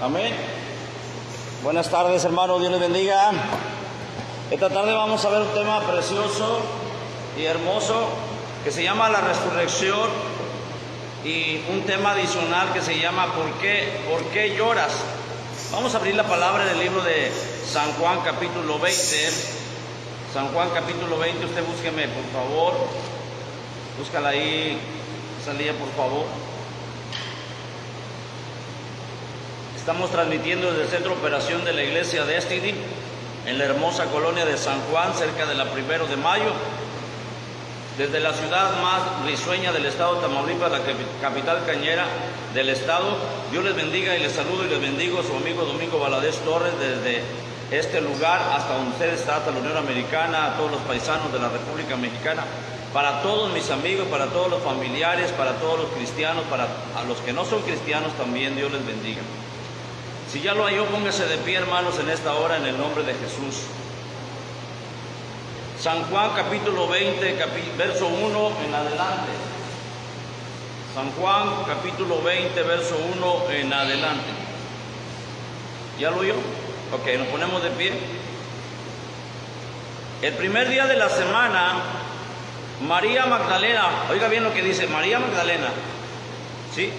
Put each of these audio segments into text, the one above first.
Amén. Buenas tardes, hermanos, Dios les bendiga. Esta tarde vamos a ver un tema precioso y hermoso que se llama la resurrección, y un tema adicional que se llama ¿por qué lloras? Vamos a abrir la palabra del libro de San Juan capítulo 20. San Juan capítulo 20, usted búsqueme por favor, búscala ahí, Salía, por favor. Estamos transmitiendo desde el centro de operación de la iglesia Destiny, en la hermosa colonia de San Juan, cerca de la 1 de Mayo, desde la ciudad más risueña del estado de Tamaulipas, la capital cañera del estado. Dios les bendiga y les saludo y les bendigo a su amigo Domingo Valadez Torres, desde este lugar hasta donde usted está, hasta la Unión Americana, a todos los paisanos de la República Mexicana, para todos mis amigos, para todos los familiares, para todos los cristianos, para a los que no son cristianos también, Dios les bendiga. Si ya lo halló, póngase de pie, hermanos, en esta hora, en el nombre de Jesús. San Juan capítulo 20, verso 1 en adelante. San Juan capítulo 20, verso 1 en adelante. ¿Ya lo oyó? Ok, nos ponemos de pie. El primer día de la semana, María Magdalena, oiga bien lo que dice, María Magdalena, ¿sí?,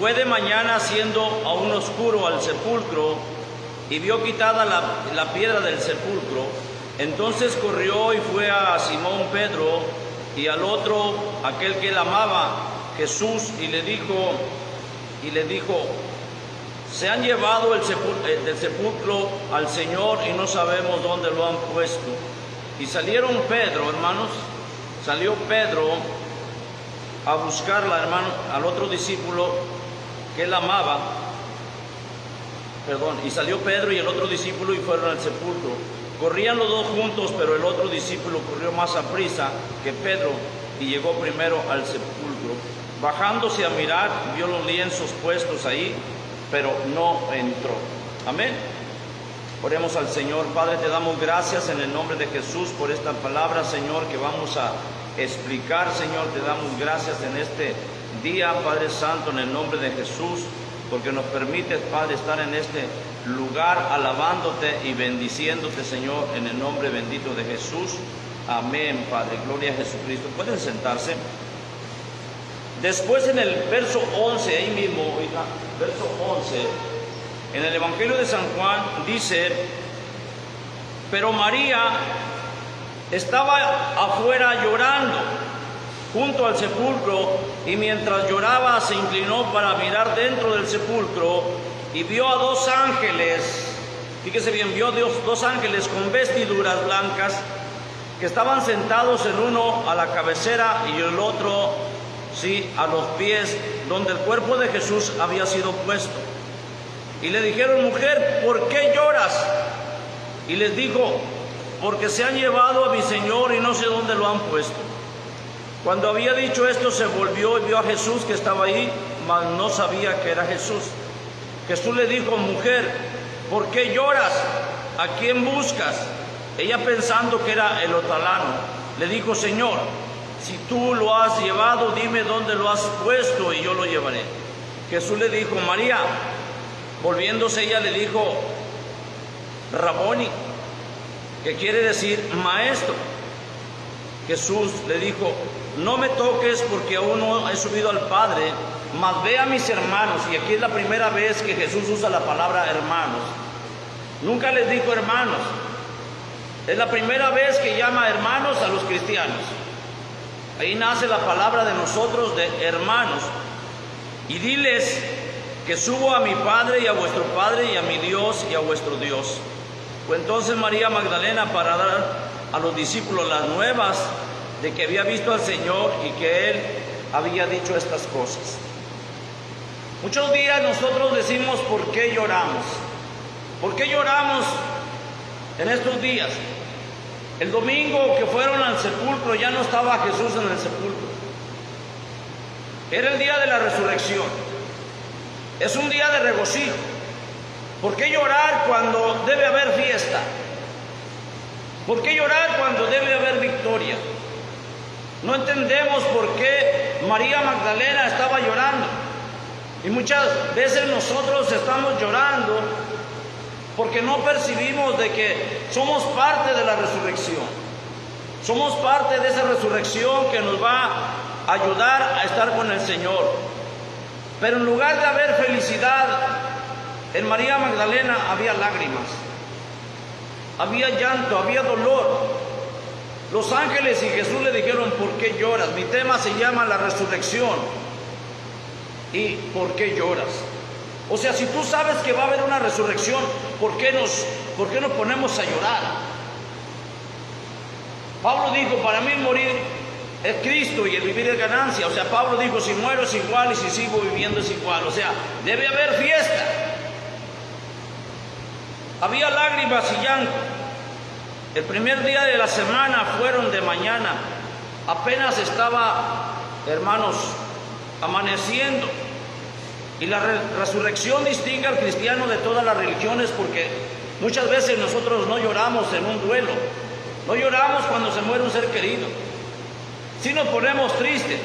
fue de mañana, siendo aún oscuro, al sepulcro, y vio quitada la piedra del sepulcro. Entonces corrió y fue a Simón Pedro y al otro, aquel que él amaba, Jesús, y le dijo, se han llevado del sepulcro al Señor y no sabemos dónde lo han puesto. Y salieron Pedro, hermanos, salió Pedro a buscarla, hermano, al otro discípulo que él amaba, y salió Pedro y el otro discípulo y fueron al sepulcro. Corrían los dos juntos, pero el otro discípulo corrió más aprisa que Pedro y llegó primero al sepulcro. Bajándose a mirar, vio los lienzos puestos ahí, pero no entró. Amén. Oremos al Señor. Padre, te damos gracias en el nombre de Jesús por esta palabra, Señor, que vamos a explicar. Señor, te damos gracias en este día, Padre Santo, en el nombre de Jesús, porque nos permites, Padre, estar en este lugar alabándote y bendiciéndote, Señor, en el nombre bendito de Jesús. Amén, Padre. Gloria a Jesucristo. Pueden sentarse. Después, en el verso 11, ahí mismo, oiga, verso 11, en el Evangelio de San Juan dice: pero María estaba afuera llorando junto al sepulcro, y mientras lloraba se inclinó para mirar dentro del sepulcro y vio a dos ángeles. Fíjese bien, vio dos ángeles con vestiduras blancas que estaban sentados, el uno a la cabecera y el otro, sí, a los pies donde el cuerpo de Jesús había sido puesto. Y le dijeron: mujer, ¿por qué lloras? Y les dijo: porque se han llevado a mi Señor y no sé dónde lo han puesto. Cuando había dicho esto, se volvió y vio a Jesús que estaba ahí, mas no sabía que era Jesús. Jesús le dijo: mujer, ¿por qué lloras? ¿A quién buscas? Ella, pensando que era el hotalano, le dijo: Señor, si tú lo has llevado, dime dónde lo has puesto y yo lo llevaré. Jesús le dijo: María. Volviéndose ella le dijo: Raboni, que quiere decir maestro. Jesús le dijo: no me toques, porque aún no he subido al Padre, mas ve a mis hermanos. Y aquí es la primera vez que Jesús usa la palabra hermanos. Nunca les dijo hermanos. Es la primera vez que llama hermanos a los cristianos. Ahí nace la palabra de nosotros de hermanos. Y diles que subo a mi Padre y a vuestro Padre, y a mi Dios y a vuestro Dios. Fue entonces María Magdalena para dar a los discípulos las nuevas de que había visto al Señor y que Él había dicho estas cosas. Muchos días nosotros decimos: ¿por qué lloramos? ¿Por qué lloramos en estos días? El domingo que fueron al sepulcro ya no estaba Jesús en el sepulcro. Era el día de la resurrección. Es un día de regocijo. ¿Por qué llorar cuando debe haber fiesta? ¿Por qué llorar cuando debe haber victoria? No entendemos por qué María Magdalena estaba llorando. Y muchas veces nosotros estamos llorando porque no percibimos de que somos parte de la resurrección. Somos parte de esa resurrección que nos va a ayudar a estar con el Señor. Pero en lugar de haber felicidad, en María Magdalena había lágrimas, había llanto, había dolor. Los ángeles y Jesús le dijeron: ¿por qué lloras? Mi tema se llama la resurrección. ¿Y por qué lloras? O sea, si tú sabes que va a haber una resurrección, ¿por qué nos ponemos a llorar? Pablo dijo: para mí morir es Cristo y el vivir es ganancia. O sea, Pablo dijo: si muero es igual y si sigo viviendo es igual. O sea, debe haber fiesta. Había lágrimas y llanto. El primer día de la semana fueron de mañana. Apenas estaba, hermanos, amaneciendo. Y la resurrección distingue al cristiano de todas las religiones, porque muchas veces nosotros no lloramos en un duelo, no lloramos cuando se muere un ser querido. Sí nos ponemos tristes,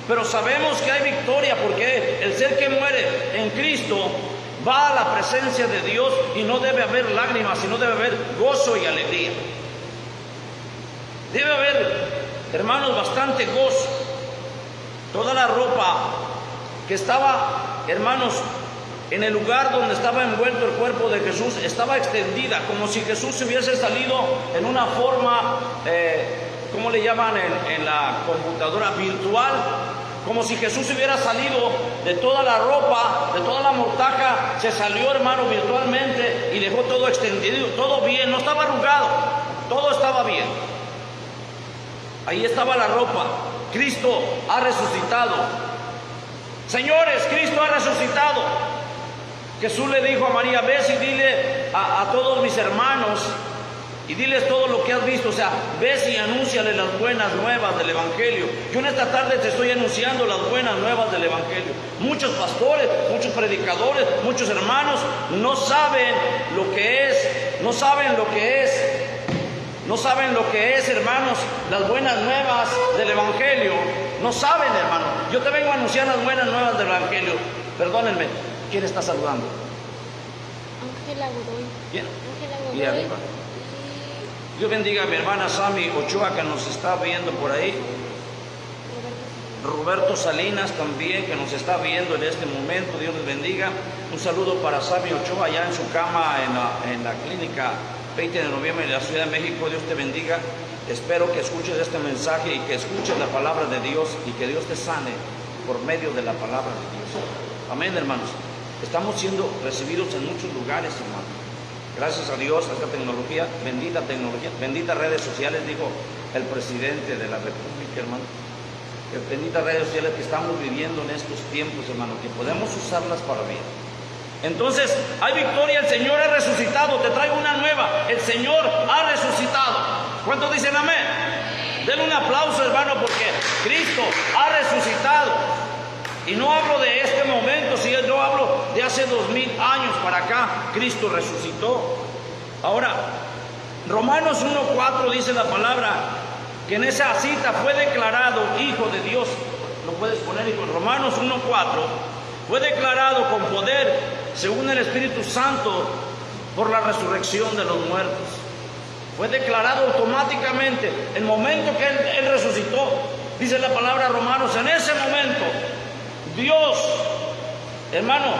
pero sabemos que hay victoria, porque el ser que muere en Cristo va a la presencia de Dios y no debe haber lágrimas, sino debe haber gozo y alegría. Debe haber, hermanos, bastante gozo. Toda la ropa que estaba, hermanos, en el lugar donde estaba envuelto el cuerpo de Jesús, estaba extendida, como si Jesús hubiese salido en una forma, ¿cómo le llaman en la computadora? Virtual. Como si Jesús hubiera salido de toda la ropa, de toda la mortaja, se salió, hermano, virtualmente y dejó todo extendido, todo bien, no estaba arrugado, todo estaba bien. Ahí estaba la ropa. Cristo ha resucitado. Señores, Cristo ha resucitado. Jesús le dijo a María: ves y dile a todos mis hermanos, y diles todo lo que has visto. O sea, ves y anúnciale las buenas nuevas del Evangelio. Yo en esta tarde te estoy anunciando las buenas nuevas del Evangelio. Muchos pastores, muchos predicadores, muchos hermanos no saben lo que es, no saben lo que es, hermanos, las buenas nuevas del Evangelio. No saben, hermano. Yo te vengo a anunciar las buenas nuevas del Evangelio. Perdónenme, ¿quién está saludando? Ángela Godoy. ¿Quién? Ángela Godoy. Y arriba. Dios bendiga a mi hermana Sami Ochoa, que nos está viendo por ahí. Roberto Salinas también, que nos está viendo en este momento. Dios les bendiga. Un saludo para Sami Ochoa, allá en su cama en la clínica 20 de noviembre de la Ciudad de México. Dios te bendiga. Espero que escuches este mensaje y que escuches la palabra de Dios, y que Dios te sane por medio de la palabra de Dios. Amén, hermanos. Estamos siendo recibidos en muchos lugares, hermanos. Gracias a Dios, a esta tecnología, benditas redes sociales, dijo el presidente de la República, hermano. Benditas redes sociales que estamos viviendo en estos tiempos, hermano, que podemos usarlas para bien. Entonces, hay victoria, el Señor ha resucitado. Te traigo una nueva: el Señor ha resucitado. ¿Cuántos dicen amén? Denle un aplauso, hermano, porque Cristo ha resucitado. Y no hablo de este momento, si yo hablo de hace 2000 años para acá. Cristo resucitó. Ahora, Romanos 1:4 dice la palabra que en esa cita fue declarado Hijo de Dios. Lo puedes poner, hijo. Romanos 1:4 fue declarado con poder, según el Espíritu Santo, por la resurrección de los muertos. Fue declarado automáticamente. El momento que Él resucitó, dice la palabra Romanos, en ese momento Dios, hermano,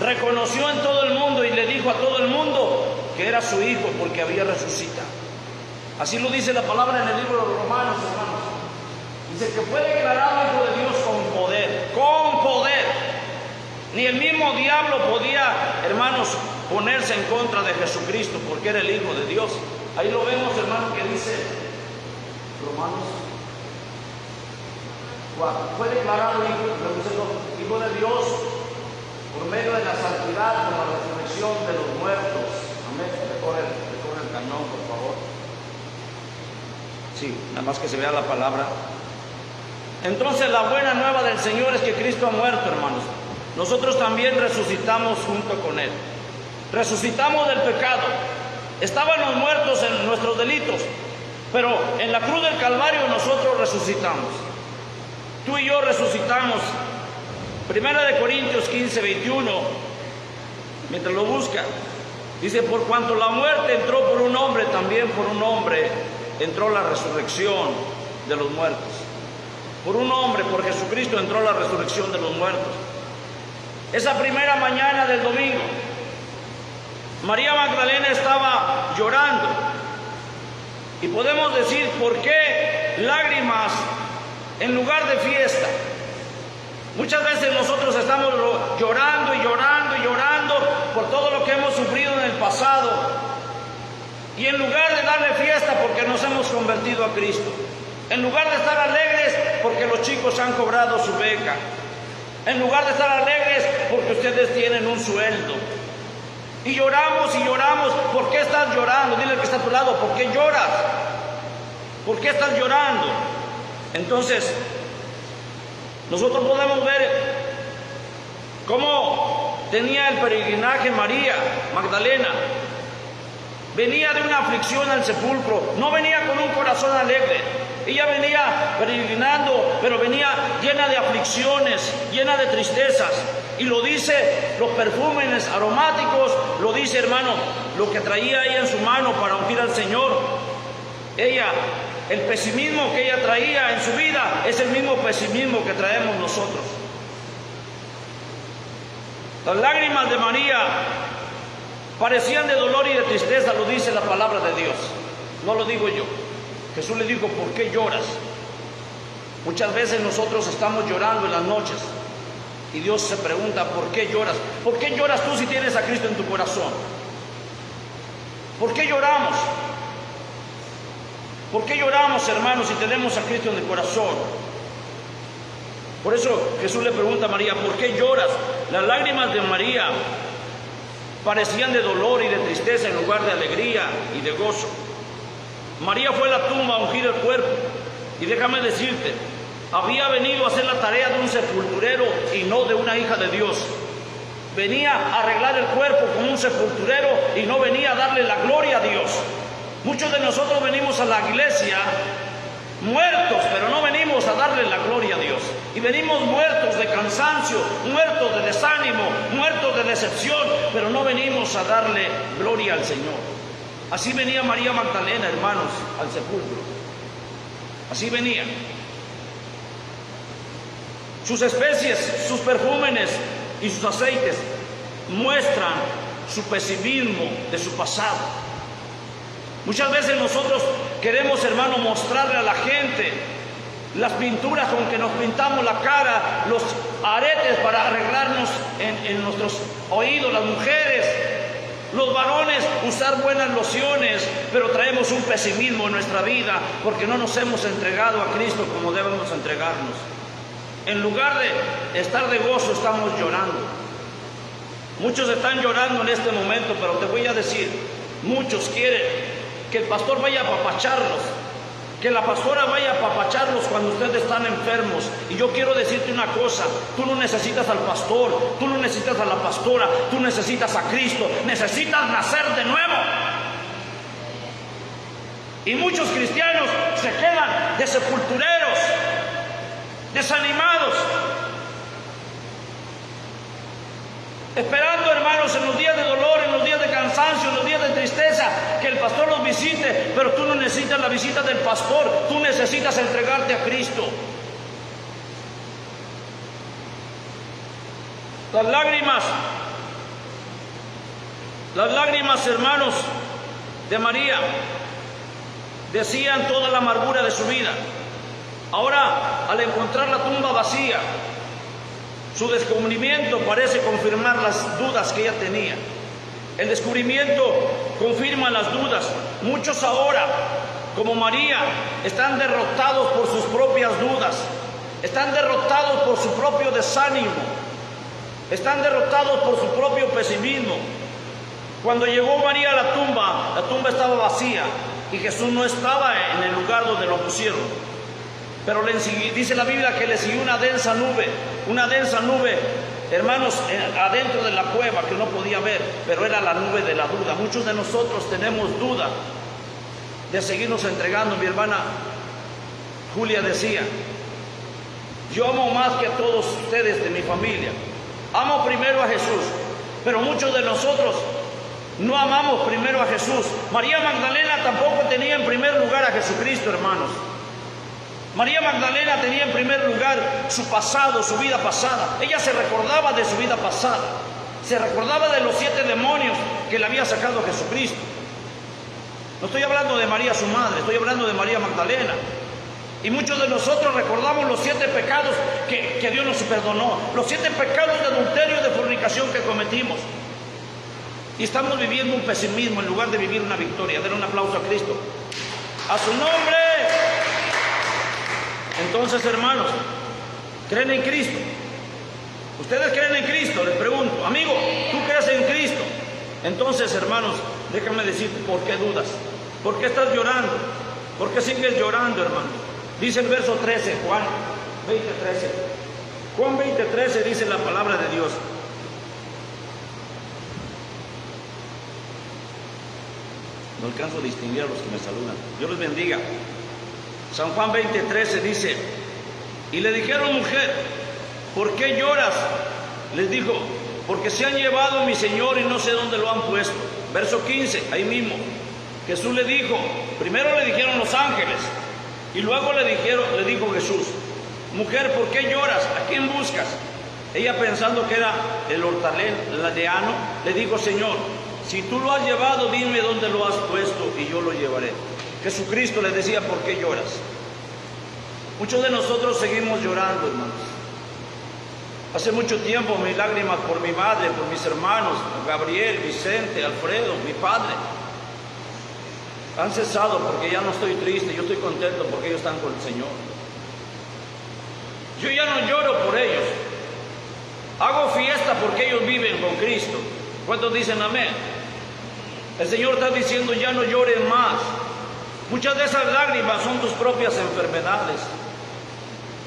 reconoció en todo el mundo y le dijo a todo el mundo que era su Hijo, porque había resucitado. Así lo dice la palabra en el libro de Romanos, hermanos. Dice que fue declarado Hijo de Dios con poder, con poder. Ni el mismo diablo podía, hermanos, ponerse en contra de Jesucristo, porque era el Hijo de Dios. Ahí lo vemos, hermano, que dice Romanos 4. Fue declarado Hijo de Dios por medio de la santidad, por la resurrección de los muertos. Amén. Recorre el cañón, por favor. Sí, nada más que se vea la palabra. Entonces, la buena nueva del Señor es que Cristo ha muerto, hermanos. Nosotros también resucitamos junto con Él. Resucitamos del pecado. Estábamos muertos en nuestros delitos, pero en la cruz del Calvario nosotros resucitamos. Tú y yo resucitamos Primera de Corintios 15, 21, mientras lo busca, dice: por cuanto la muerte entró por un hombre, también por un hombre entró la resurrección de los muertos. Por un hombre, por Jesucristo, entró la resurrección de los muertos. Esa primera mañana del domingo, María Magdalena estaba llorando. Y podemos decir: ¿por qué lágrimas en lugar de fiesta? Muchas veces nosotros estamos llorando y llorando y llorando por todo lo que hemos sufrido en el pasado. Y en lugar de darle fiesta porque nos hemos convertido a Cristo, en lugar de estar alegres porque los chicos han cobrado su beca, en lugar de estar alegres porque ustedes tienen un sueldo, y lloramos, ¿por qué estás llorando? Dile al que está a tu lado: ¿por qué lloras? ¿Por qué estás llorando? Entonces, nosotros podemos ver cómo tenía el peregrinaje María Magdalena. Venía de una aflicción al sepulcro, no venía con un corazón alegre. Ella venía peregrinando, pero venía llena de aflicciones, llena de tristezas. Y lo dice los perfumes aromáticos, lo dice, hermano, lo que traía ella en su mano para ungir al Señor. Ella, el pesimismo que ella traía en su vida es el mismo pesimismo que traemos nosotros. Las lágrimas de María parecían de dolor y de tristeza, lo dice la palabra de Dios, no lo digo yo. Jesús le dijo: ¿por qué lloras? Muchas veces nosotros estamos llorando en las noches y Dios se pregunta: ¿por qué lloras? ¿Por qué lloras tú si tienes a Cristo en tu corazón? ¿Por qué lloramos? ¿Por qué lloramos, hermanos, si tenemos a Cristo en el corazón? Por eso Jesús le pregunta a María: ¿por qué lloras? Las lágrimas de María parecían de dolor y de tristeza en lugar de alegría y de gozo. María fue a la tumba a ungir el cuerpo, y déjame decirte, había venido a hacer la tarea de un sepulturero y no de una hija de Dios. Venía a arreglar el cuerpo como un sepulturero y no venía a darle la gloria a Dios. Muchos de nosotros venimos a la iglesia muertos, pero no venimos a darle la gloria a Dios. Y venimos muertos de cansancio, muertos de desánimo, muertos de decepción, pero no venimos a darle gloria al Señor. Así venía María Magdalena, hermanos, al sepulcro. Así venía. Sus especies, sus perfúmenes y sus aceites muestran su pesimismo de su pasado. Muchas veces nosotros queremos, hermano, mostrarle a la gente las pinturas con que nos pintamos la cara, los aretes para arreglarnos en nuestros oídos, las mujeres, los varones, usar buenas lociones, pero traemos un pesimismo en nuestra vida porque no nos hemos entregado a Cristo como debemos entregarnos. En lugar de estar de gozo, estamos llorando. Muchos están llorando en este momento, pero te voy a decir, muchos quieren que el pastor vaya a apapacharlos, que la pastora vaya a apapacharlos cuando ustedes están enfermos. Y yo quiero decirte una cosa: tú no necesitas al pastor, tú no necesitas a la pastora, tú necesitas a Cristo, necesitas nacer de nuevo. Y muchos cristianos se quedan de sepultureros, desanimados, esperando, hermanos, en los días de dolor, en los días de cansancio, en los días de tristeza, que el pastor los visite. Pero tú no necesitas la visita del pastor, tú necesitas entregarte a Cristo. Las lágrimas, hermanos, de María decían toda la amargura de su vida. Ahora, al encontrar la tumba vacía, su descubrimiento parece confirmar las dudas que ella tenía. El descubrimiento confirma las dudas. Muchos ahora, como María, están derrotados por sus propias dudas, están derrotados por su propio desánimo, están derrotados por su propio pesimismo. Cuando llegó María a la tumba estaba vacía y Jesús no estaba en el lugar donde lo pusieron. Pero dice la Biblia que le siguió una densa nube, hermanos, adentro de la cueva que no podía ver, pero era la nube de la duda. Muchos de nosotros tenemos duda de seguirnos entregando. Mi hermana Julia decía, Yo amo más que a todos ustedes de mi familia. Amo primero a Jesús, pero muchos de nosotros no amamos primero a Jesús. María Magdalena tampoco tenía en primer lugar a Jesucristo, hermanos. María Magdalena tenía en primer lugar su pasado, su vida pasada. Ella se recordaba de su vida pasada. Se recordaba de los 7 demonios que le había sacado Jesucristo. No estoy hablando de María su madre, estoy hablando de María Magdalena. Y muchos de nosotros recordamos los 7 pecados que Dios nos perdonó, los 7 pecados de adulterio y de fornicación que cometimos. Y estamos viviendo un pesimismo en lugar de vivir una victoria. Den un aplauso a Cristo. ¡A su nombre! Entonces, hermanos, ¿creen en Cristo? ¿Ustedes creen en Cristo? Les pregunto. Amigo, ¿tú crees en Cristo? Entonces, hermanos, déjame decirte, ¿por qué dudas? ¿Por qué estás llorando? ¿Por qué sigues llorando, hermano? Dice el verso 13, Juan 20:13. Juan 20:13 dice la palabra de Dios. No alcanzo a distinguir a los que me saludan. Dios les bendiga. San Juan 20:13 dice: y le dijeron, mujer, ¿por qué lloras? Les dijo, porque se han llevado a mi Señor y no sé dónde lo han puesto. Verso 15, ahí mismo. Jesús le dijo, primero le dijeron los ángeles, y luego le dijo Jesús, mujer, ¿por qué lloras? ¿A quién buscas? Ella, pensando que era el hortelano, le dijo, Señor, si tú lo has llevado, dime dónde lo has puesto y yo lo llevaré. Jesucristo le decía, ¿por qué lloras? Muchos de nosotros seguimos llorando, hermanos. Hace mucho tiempo mis lágrimas por mi madre, por mis hermanos, Gabriel, Vicente, Alfredo, mi padre, han cesado porque ya no estoy triste, yo estoy contento porque ellos están con el Señor. Yo ya no lloro por ellos. Hago fiesta porque ellos viven con Cristo. ¿Cuántos dicen amén? El Señor está diciendo, ya no lloren más. Muchas de esas lágrimas son tus propias enfermedades.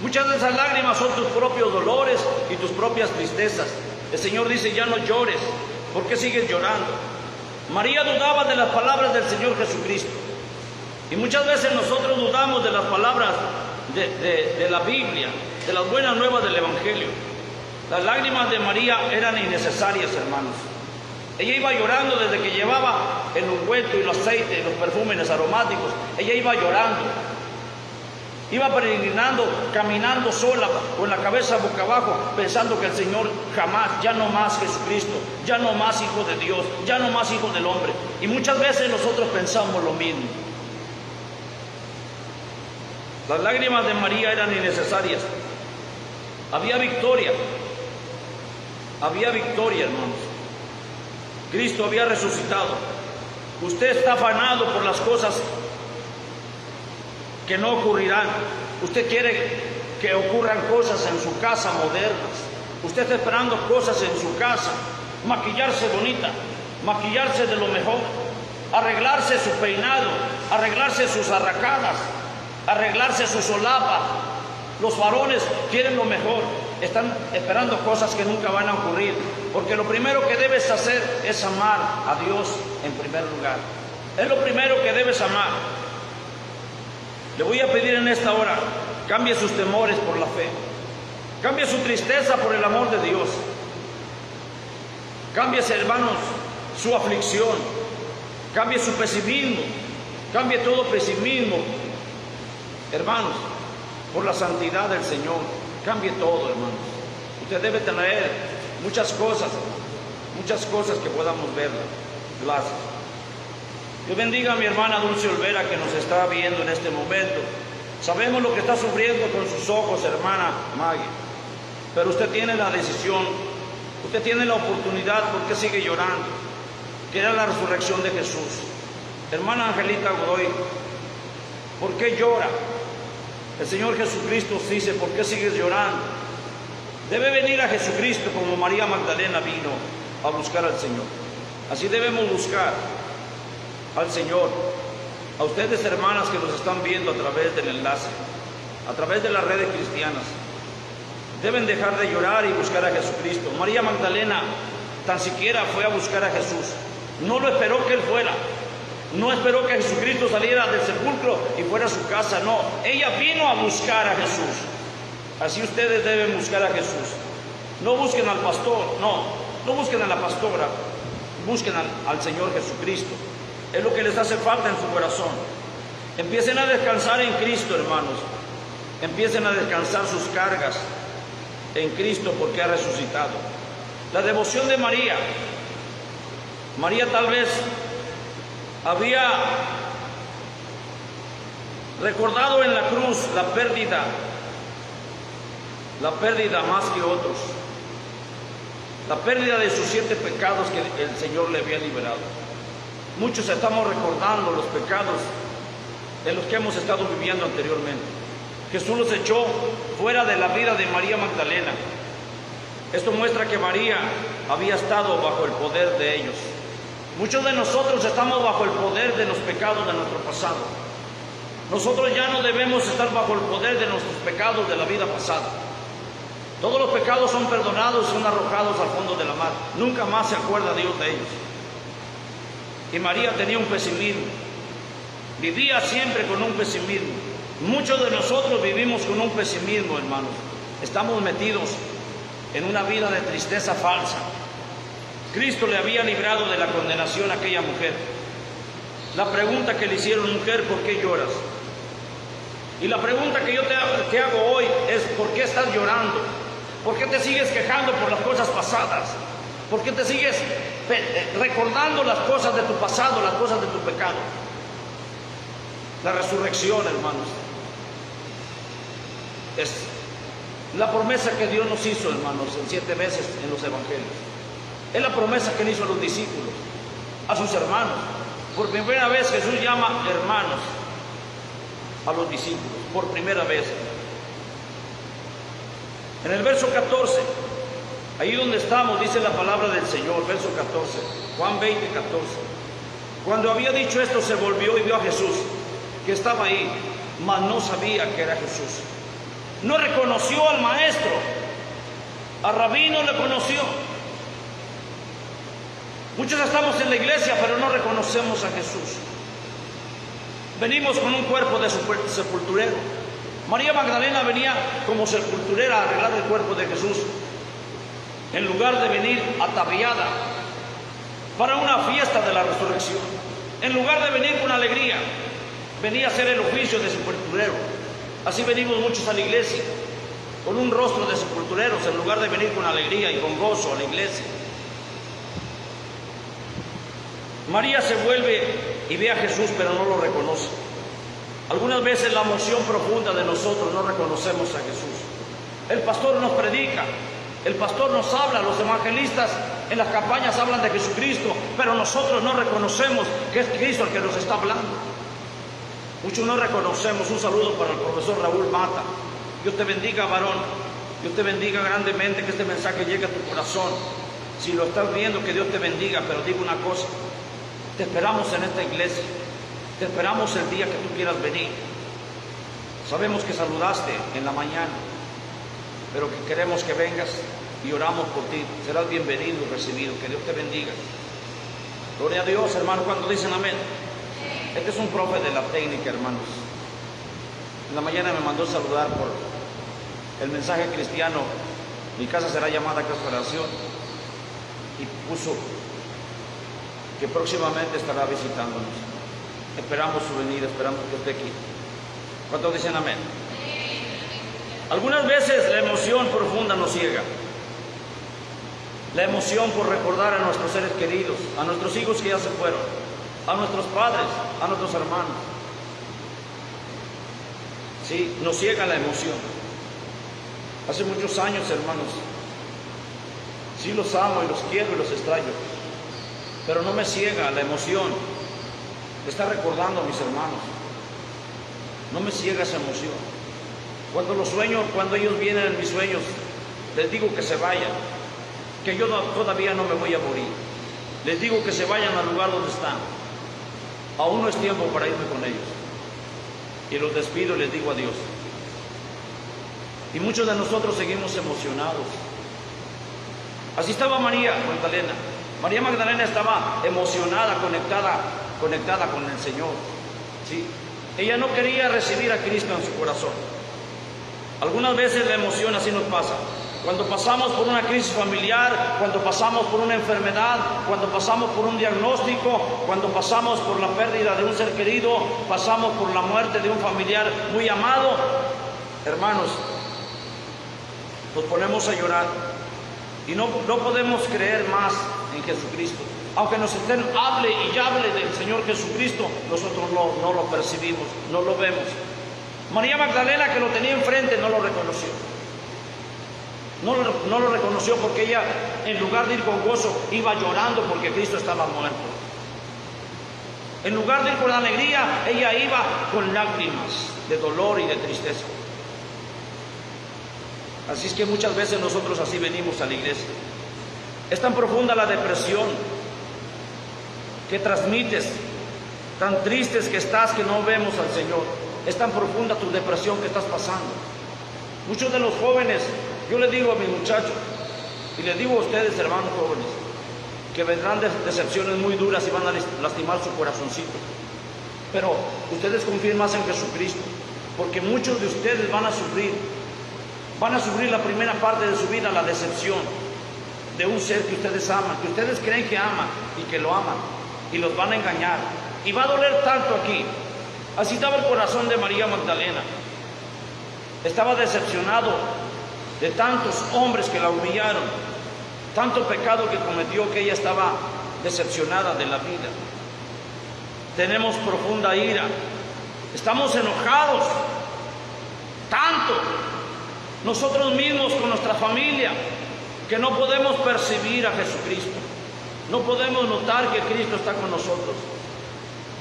Muchas de esas lágrimas son tus propios dolores y tus propias tristezas. El Señor dice, ya no llores. ¿Por qué sigues llorando? María dudaba de las palabras del Señor Jesucristo. Y muchas veces nosotros dudamos de las palabras de la Biblia, de las buenas nuevas del Evangelio. Las lágrimas de María eran innecesarias, hermanos. Ella iba llorando desde que llevaba el ungüento y el aceite, los perfumes aromáticos. Ella iba llorando. Iba peregrinando, caminando sola, con la cabeza boca abajo, pensando que el Señor jamás, ya no más Jesucristo, ya no más Hijo de Dios, ya no más Hijo del Hombre. Y muchas veces nosotros pensamos lo mismo. Las lágrimas de María eran innecesarias. Había victoria. Había victoria, hermanos. Cristo había resucitado. Usted está afanado por las cosas que no ocurrirán. Usted quiere que ocurran cosas en su casa modernas. Usted está esperando cosas en su casa. Maquillarse bonita, maquillarse de lo mejor, arreglarse su peinado, arreglarse sus arracadas, arreglarse su solapa. Los varones quieren lo mejor. Están esperando cosas que nunca van a ocurrir. Porque lo primero que debes hacer es amar a Dios en primer lugar. Es lo primero que debes amar. Le voy a pedir en esta hora, cambie sus temores por la fe. Cambie su tristeza por el amor de Dios. Cambie, hermanos, su aflicción. Cambie su pesimismo. Cambie todo pesimismo, hermanos, por la santidad del Señor. Cambie todo, hermanos. Usted debe tener muchas cosas que podamos ver. Gracias. Dios bendiga a mi hermana Dulce Olvera, que nos está viendo en este momento. Sabemos lo que está sufriendo con sus ojos, hermana Maggie. Pero usted tiene la decisión, usted tiene la oportunidad. ¿Por qué sigue llorando? Que era la resurrección de Jesús. Hermana Angelita Godoy, ¿por qué llora? El Señor Jesucristo dice, ¿por qué sigues llorando? Debe venir a Jesucristo como María Magdalena vino a buscar al Señor. Así debemos buscar al Señor. A ustedes, hermanas, que nos están viendo a través del enlace, a través de las redes cristianas, deben dejar de llorar y buscar a Jesucristo. María Magdalena tan siquiera fue a buscar a Jesús. No lo esperó que Él fuera. No esperó que Jesucristo saliera del sepulcro y fuera a su casa. No, ella vino a buscar a Jesús. Así ustedes deben buscar a Jesús. No busquen al pastor, no busquen a la pastora, busquen al Señor Jesucristo. Es lo que les hace falta en su corazón. Empiecen a descansar en Cristo, hermanos. Empiecen a descansar sus cargas en Cristo porque ha resucitado. La devoción de María. María tal vez había recordado en la cruz la pérdida más que otros, la pérdida de sus 7 pecados que el Señor le había liberado. Muchos estamos recordando los pecados de los que hemos estado viviendo anteriormente. Jesús los echó fuera de la vida de María Magdalena. Esto muestra que María había estado bajo el poder de ellos. Muchos de nosotros estamos bajo el poder de los pecados de nuestro pasado. Nosotros ya no debemos estar bajo el poder de nuestros pecados de la vida pasada. Todos los pecados son perdonados y son arrojados al fondo de la mar. Nunca más se acuerda Dios de ellos. Y María tenía un pesimismo. Vivía siempre con un pesimismo. Muchos de nosotros vivimos con un pesimismo, hermanos. Estamos metidos en una vida de tristeza falsa. Cristo le había librado de la condenación a aquella mujer. La pregunta que le hicieron: mujer, ¿por qué lloras? Y la pregunta que yo te hago hoy es: ¿por qué estás llorando? ¿Por qué te sigues quejando por las cosas pasadas? ¿Por qué te sigues recordando las cosas de tu pasado, las cosas de tu pecado? La resurrección, hermanos, es la promesa que Dios nos hizo, hermanos, en 7 veces en los evangelios. Es la promesa que le hizo a los discípulos, a sus hermanos. Por primera vez Jesús llama hermanos a los discípulos, por primera vez. En el verso 14, ahí donde estamos, dice la palabra del Señor, verso 14, Juan 20, 14. Cuando había dicho esto, se volvió y vio a Jesús, que estaba ahí, mas no sabía que era Jesús. No reconoció al maestro, a Rabí no le conoció. Muchos estamos en la iglesia, pero no reconocemos a Jesús. Venimos con un cuerpo de sepulturero. María Magdalena venía como sepulturera a arreglar el cuerpo de Jesús, en lugar de venir ataviada para una fiesta de la resurrección. En lugar de venir con alegría, venía a hacer el oficio de sepulturero. Así venimos muchos a la iglesia, con un rostro de sepultureros, en lugar de venir con alegría y con gozo a la iglesia. María se vuelve y ve a Jesús, pero no lo reconoce. Algunas veces la emoción profunda de nosotros no reconocemos a Jesús. El pastor nos predica, el pastor nos habla, los evangelistas en las campañas hablan de Jesucristo, pero nosotros no reconocemos que es Cristo el que nos está hablando. Muchos no reconocemos. Un saludo para el profesor Raúl Mata. Dios te bendiga, varón. Dios te bendiga grandemente, que este mensaje llegue a tu corazón. Si lo estás viendo, que Dios te bendiga, pero digo una cosa: te esperamos en esta iglesia. Te esperamos el día que tú quieras venir. Sabemos que saludaste en la mañana, pero que queremos que vengas y oramos por ti. Serás bienvenido y recibido. Que Dios te bendiga. Gloria a Dios, hermano. ¿Cuánto dicen amén? Este es un profe de la técnica, hermanos. En la mañana me mandó saludar por el mensaje cristiano: mi casa será llamada casa de oración, y puso que próximamente estará visitándonos. Esperamos su venida, esperamos que esté aquí. ¿Cuántos dicen amén? Algunas veces la emoción profunda nos ciega. La emoción por recordar a nuestros seres queridos, a nuestros hijos que ya se fueron, a nuestros padres, a nuestros hermanos. Sí, nos ciega la emoción. Hace muchos años, hermanos, sí los amo y los quiero y los extraño, pero no me ciega la emoción de estar recordando a mis hermanos. No me ciega esa emoción. Cuando los sueño, cuando ellos vienen en mis sueños, les digo que se vayan, que yo todavía no me voy a morir. Les digo que se vayan al lugar donde están. Aún no es tiempo para irme con ellos. Y los despido y les digo adiós. Y muchos de nosotros seguimos emocionados. Así estaba María Magdalena. María Magdalena estaba emocionada, conectada con el Señor. ¿Sí? Ella no quería recibir a Cristo en su corazón. Algunas veces la emoción así nos pasa. Cuando pasamos por una crisis familiar, cuando pasamos por una enfermedad, cuando pasamos por un diagnóstico, cuando pasamos por la pérdida de un ser querido, pasamos por la muerte de un familiar muy amado, hermanos, nos ponemos a llorar y no podemos creer más en Jesucristo. Aunque nos estén hable y hable del Señor Jesucristo, nosotros no lo percibimos, no lo vemos. María Magdalena, que lo tenía enfrente, no lo reconoció. No lo reconoció porque ella, en lugar de ir con gozo, iba llorando porque Cristo estaba muerto. En lugar de ir con alegría, ella iba con lágrimas de dolor y de tristeza. Así es que muchas veces nosotros así venimos a la iglesia. Es tan profunda la depresión que transmites, tan tristes que estás que no vemos al Señor. Es tan profunda tu depresión que estás pasando. Muchos de los jóvenes, yo les digo a mis muchachos, y les digo a ustedes, hermanos jóvenes, que vendrán decepciones muy duras y van a lastimar su corazoncito. Pero ustedes confíen más en Jesucristo, porque muchos de ustedes van a sufrir la primera parte de su vida, la decepción de un ser que ustedes aman, que ustedes creen que aman y que lo aman, y los van a engañar. Y va a doler tanto aquí. Así estaba el corazón de María Magdalena. Estaba decepcionado de tantos hombres que la humillaron, tanto pecado que cometió, que ella estaba decepcionada de la vida. Tenemos profunda ira, estamos enojados, tanto nosotros mismos con nuestra familia, que no podemos percibir a Jesucristo, no podemos notar que Cristo está con nosotros.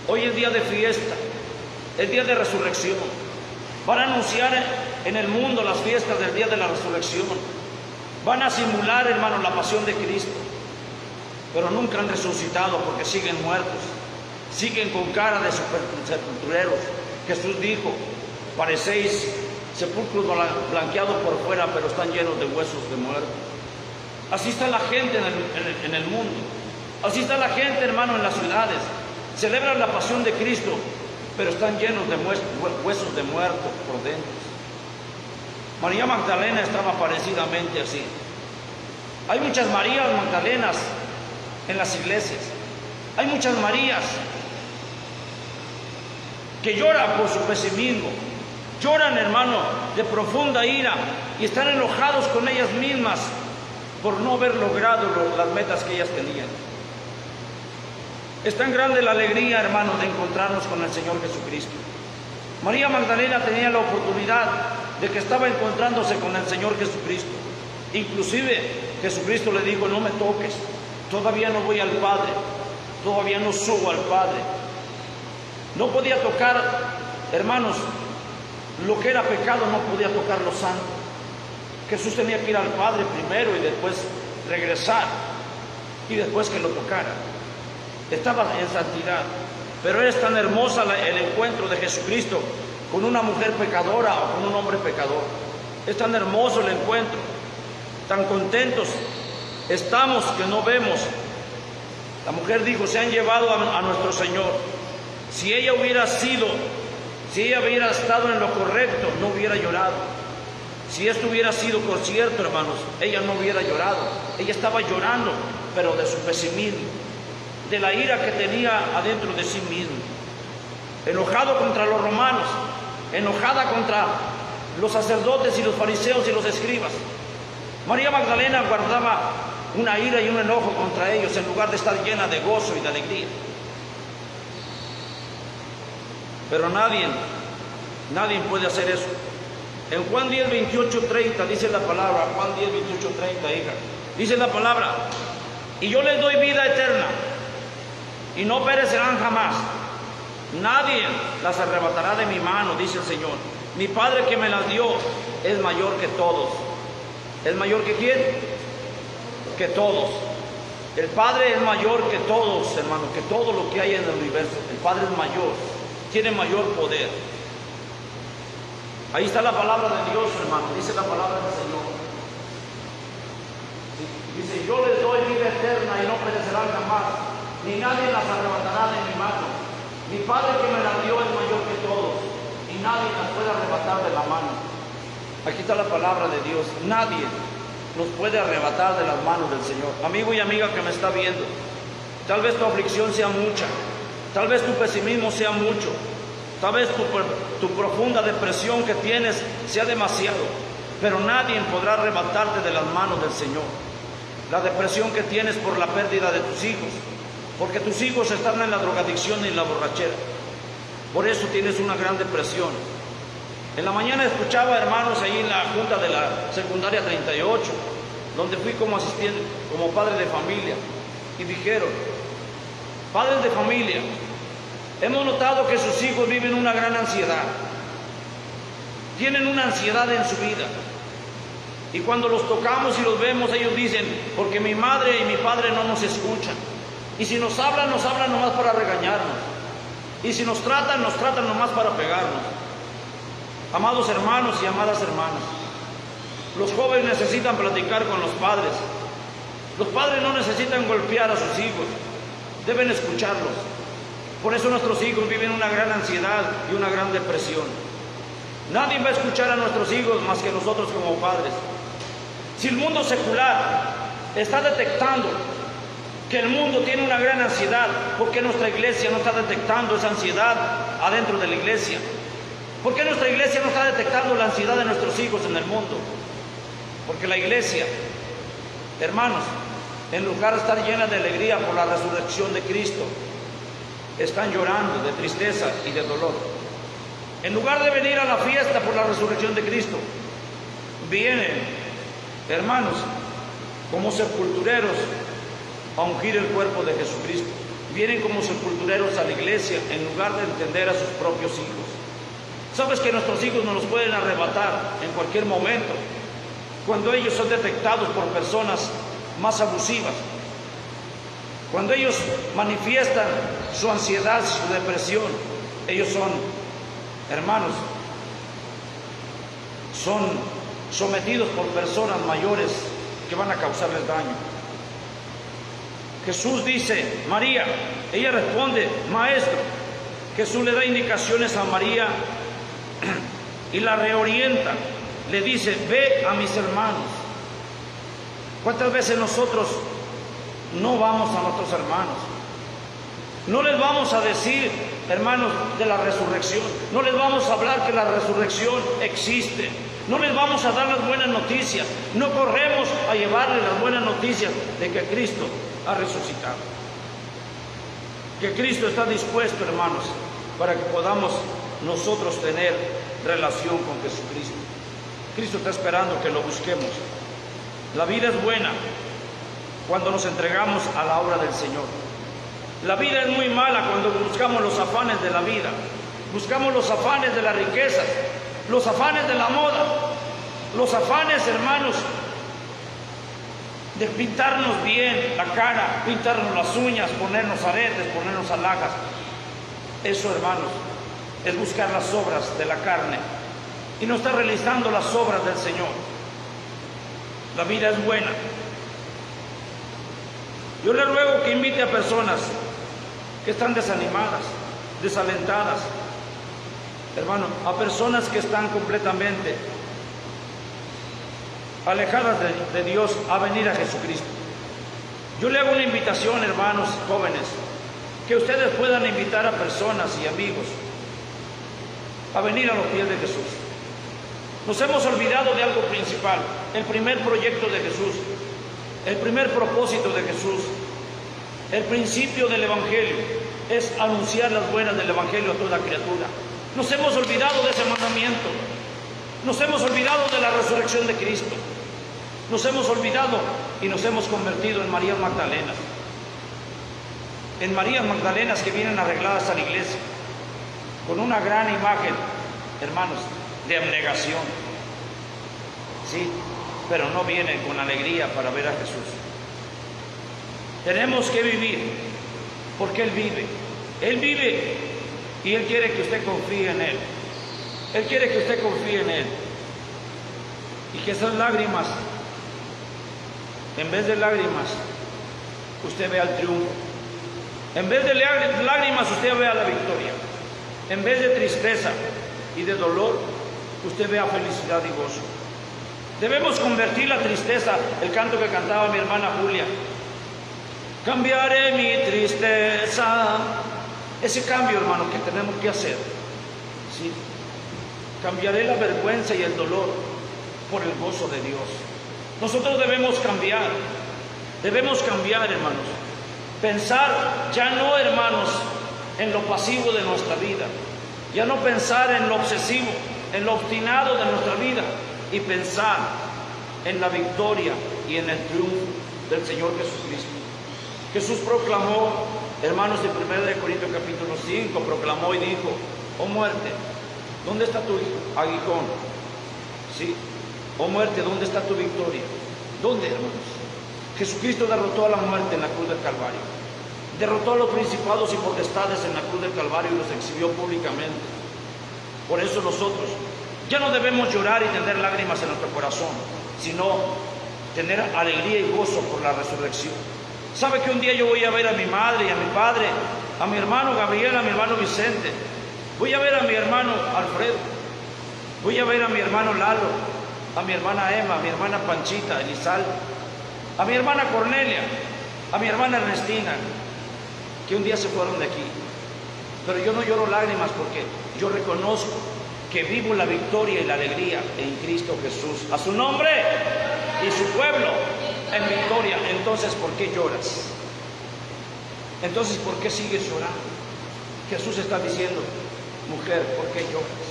Hoy es día de fiesta, es día de resurrección. Van a anunciar en el mundo las fiestas del día de la resurrección. Van a simular, hermano, la pasión de Cristo, pero nunca han resucitado porque siguen muertos, siguen con cara de sepultureros. Jesús dijo: parecéis sepulcros blanqueados por fuera, pero están llenos de huesos de muertos. Así está la gente en el mundo. Así está la gente, hermano, en las ciudades. Celebran la pasión de Cristo, pero están llenos de huesos de muertos por dentro. María Magdalena estaba parecidamente así. Hay muchas Marías Magdalenas en las iglesias. Hay muchas Marías que lloran por su pesimismo. Lloran, hermano, de profunda ira y están enojados con ellas mismas por no haber logrado las metas que ellas tenían. Es tan grande la alegría, hermano, de encontrarnos con el Señor Jesucristo. María Magdalena tenía la oportunidad de que estaba encontrándose con el Señor Jesucristo. Inclusive Jesucristo le dijo: no me toques, todavía no voy al Padre, todavía no subo al Padre. No podía tocar, hermanos, lo que era pecado, no podía tocar lo santo. Jesús tenía que ir al Padre primero y después regresar y después que lo tocara. Estaba en santidad, pero es tan hermosa el encuentro de Jesucristo con una mujer pecadora o con un hombre pecador. Es tan hermoso el encuentro, tan contentos estamos que no vemos. La mujer dijo: se han llevado a nuestro Señor. Si ella hubiera estado en lo correcto, no hubiera llorado. Si esto hubiera sido por cierto, hermanos, ella no hubiera llorado. Ella estaba llorando, pero de su pesimismo, de la ira que tenía adentro de sí mismo. Enojado contra los romanos, enojada contra los sacerdotes y los fariseos y los escribas. María Magdalena guardaba una ira y un enojo contra ellos en lugar de estar llena de gozo y de alegría. Pero nadie puede hacer eso. En Juan 10, 28, 30 dice la palabra, Juan 10, 28, 30, hija, dice la palabra: y yo les doy vida eterna, y no perecerán jamás. Nadie las arrebatará de mi mano, dice el Señor. Mi Padre que me las dio es mayor que todos. ¿Es mayor que quién? Que todos. El Padre es mayor que todos, hermano, que todo lo que hay en el universo. El Padre es mayor, tiene mayor poder. Ahí está la palabra de Dios, hermano, dice la palabra del Señor. Dice: yo les doy vida eterna y no perecerán jamás, ni nadie las arrebatará de mi mano. Mi Padre que me las dio es mayor que todos, y nadie las puede arrebatar de la mano. Aquí está la palabra de Dios. Nadie nos puede arrebatar de las manos del Señor. Amigo y amiga que me está viendo, tal vez tu aflicción sea mucha, tal vez tu pesimismo sea mucho, tal vez tu profunda depresión que tienes sea demasiado, pero nadie podrá arrebatarte de las manos del Señor. La depresión que tienes por la pérdida de tus hijos, porque tus hijos están en la drogadicción y en la borrachera. Por eso tienes una gran depresión. En la mañana escuchaba hermanos ahí en la junta de la secundaria 38, donde fui como asistente, como padre de familia, y dijeron: padres de familia, hemos notado que sus hijos viven una gran ansiedad, tienen una ansiedad en su vida, y cuando los tocamos y los vemos, ellos dicen: porque mi madre y mi padre no nos escuchan, y si nos hablan nomás para regañarnos, y si nos tratan nomás para pegarnos. Amados hermanos y amadas hermanas, los jóvenes necesitan platicar con los padres. Los padres no necesitan golpear a sus hijos, deben escucharlos. Por eso nuestros hijos viven una gran ansiedad y una gran depresión. Nadie va a escuchar a nuestros hijos más que nosotros como padres. Si el mundo secular está detectando que el mundo tiene una gran ansiedad, ¿por qué nuestra iglesia no está detectando esa ansiedad adentro de la iglesia? ¿Por qué nuestra iglesia no está detectando la ansiedad de nuestros hijos en el mundo? Porque la iglesia, hermanos, en lugar de estar llena de alegría por la resurrección de Cristo, están llorando de tristeza y de dolor. En lugar de venir a la fiesta por la resurrección de Cristo, vienen, hermanos, como sepultureros a ungir el cuerpo de Jesucristo. Vienen como sepultureros a la iglesia en lugar de entender a sus propios hijos. Sabes que nuestros hijos nos los pueden arrebatar en cualquier momento, cuando ellos son detectados por personas más abusivas, cuando ellos manifiestan su ansiedad, su depresión. Ellos son, hermanos, son sometidos por personas mayores que van a causarles daño. Jesús dice: María. Ella responde: Maestro. Jesús le da indicaciones a María y la reorienta. Le dice: ve a mis hermanos. ¿Cuántas veces nosotros no vamos a nuestros hermanos? No les vamos a decir, hermanos, de la resurrección. No les vamos a hablar que la resurrección existe. No les vamos a dar las buenas noticias. No corremos a llevarles las buenas noticias de que Cristo ha resucitado, que Cristo está dispuesto, hermanos, para que podamos nosotros tener relación con Jesucristo. Cristo está esperando que lo busquemos. La vida es buena cuando nos entregamos a la obra del Señor. La vida es muy mala cuando buscamos los afanes de la vida, buscamos los afanes de las riquezas, los afanes de la moda, los afanes, hermanos, de pintarnos bien la cara, pintarnos las uñas, ponernos aretes, ponernos alhajas. Eso, hermanos, es buscar las obras de la carne y no estar realizando las obras del Señor. La vida es buena. Yo le ruego que invite a personas que están desanimadas, desalentadas, hermano, a personas que están completamente alejadas de Dios, a venir a Jesucristo. Yo le hago una invitación, hermanos jóvenes, que ustedes puedan invitar a personas y amigos a venir a los pies de Jesús. Nos hemos olvidado de algo principal: el primer proyecto de Jesús, el primer propósito de Jesús, el principio del Evangelio es anunciar las buenas del Evangelio a toda criatura. Nos hemos olvidado de ese mandamiento, nos hemos olvidado de la resurrección de Cristo, nos hemos olvidado y nos hemos convertido en Marías Magdalenas, en Marías Magdalenas que vienen arregladas a la iglesia con una gran imagen, hermanos, de abnegación, sí, pero no vienen con alegría para ver a Jesús. Tenemos que vivir porque Él vive. Él vive y Él quiere que usted confíe en Él. Él quiere que usted confíe en Él. Y que esas lágrimas, en vez de lágrimas, usted vea el triunfo. En vez de lágrimas, usted vea la victoria. En vez de tristeza y de dolor, usted vea felicidad y gozo. Debemos convertir la tristeza, el canto que cantaba mi hermana Julia. Cambiaré mi tristeza. Ese cambio, hermano, que tenemos que hacer. ¿Sí? Cambiaré la vergüenza y el dolor por el gozo de Dios. Nosotros debemos cambiar, hermanos. Pensar ya no, hermanos, en lo pasivo de nuestra vida. Ya no pensar en lo obsesivo, en lo obstinado de nuestra vida. Y pensar en la victoria y en el triunfo del Señor Jesucristo. Jesús proclamó, hermanos, en 1 Corintios capítulo 5, proclamó y dijo: oh muerte, ¿dónde está tu aguijón? ¿Sí? Oh muerte, ¿dónde está tu victoria? ¿Dónde, hermanos? Jesucristo derrotó a la muerte en la cruz del Calvario. Derrotó a los principados y potestades en la cruz del Calvario y los exhibió públicamente. Por eso nosotros ya no debemos llorar y tener lágrimas en nuestro corazón, sino tener alegría y gozo por la resurrección. ¿Sabe que un día yo voy a ver a mi madre y a mi padre, a mi hermano Gabriel, a mi hermano Vicente? Voy a ver a mi hermano Alfredo. Voy a ver a mi hermano Lalo, a mi hermana Emma, a mi hermana Panchita, Elizalde, a mi hermana Cornelia, a mi hermana Ernestina, que un día se fueron de aquí. Pero yo no lloro lágrimas porque yo reconozco que vivo la victoria y la alegría en Cristo Jesús. A su nombre y su pueblo en victoria. Entonces, ¿por qué lloras? Entonces, ¿por qué sigues llorando? Jesús está diciendo: mujer, ¿por qué lloras?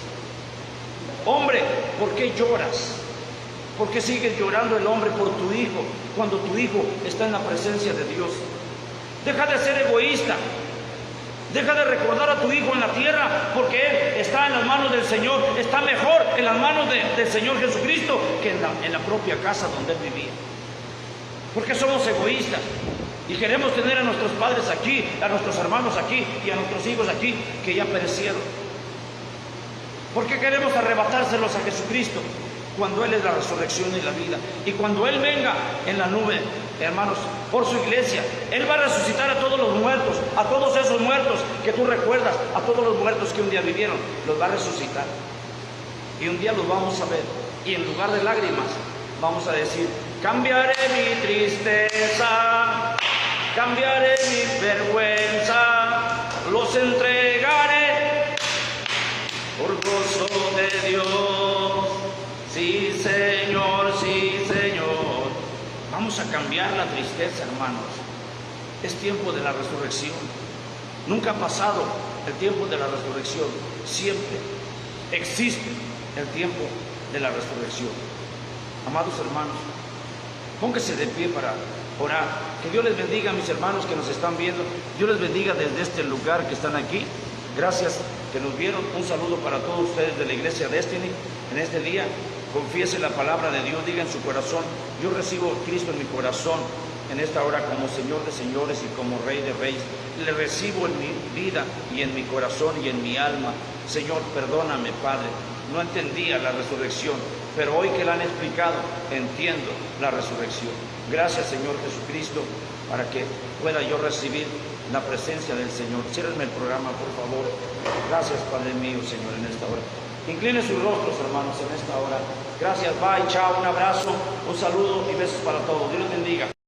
Hombre, ¿por qué lloras? ¿Por qué sigues llorando el hombre por tu hijo cuando tu hijo está en la presencia de Dios? Deja de ser egoísta. Deja de recordar a tu hijo en la tierra, porque él está en las manos del Señor. Está mejor en las manos del Señor Jesucristo que en la propia casa donde él vivía. Porque somos egoístas y queremos tener a nuestros padres aquí, a nuestros hermanos aquí y a nuestros hijos aquí que ya perecieron. ¿Por qué queremos arrebatárselos a Jesucristo cuando Él es la resurrección y la vida? Y cuando Él venga en la nube, hermanos, por su iglesia, Él va a resucitar a todos los muertos, a todos esos muertos que tú recuerdas, a todos los muertos que un día vivieron, los va a resucitar. Y un día los vamos a ver. Y en lugar de lágrimas, vamos a decir: cambiaré mi tristeza, cambiaré mi vergüenza, los entregaré por gozo de Dios. Sí, Señor, sí, Señor. Vamos a cambiar la tristeza, hermanos. Es tiempo de la resurrección. Nunca ha pasado el tiempo de la resurrección. Siempre existe el tiempo de la resurrección. Amados hermanos, póngase de pie para orar. Que Dios les bendiga a mis hermanos que nos están viendo. Dios les bendiga desde este lugar que están aquí. Gracias que nos vieron. Un saludo para todos ustedes de la iglesia Destiny en este día. Confiese la palabra de Dios, diga en su corazón: yo recibo a Cristo en mi corazón en esta hora como Señor de señores y como Rey de reyes. Le recibo en mi vida y en mi corazón y en mi alma. Señor, perdóname, Padre, no entendía la resurrección, pero hoy que la han explicado, entiendo la resurrección. Gracias, Señor Jesucristo, para que pueda yo recibir la presencia del Señor. Ciérrenme el programa, por favor. Gracias, Padre mío, Señor, en esta hora. Incline sus rostros, hermanos, en esta hora. Gracias, bye, chao, un abrazo, un saludo y besos para todos. Dios los bendiga.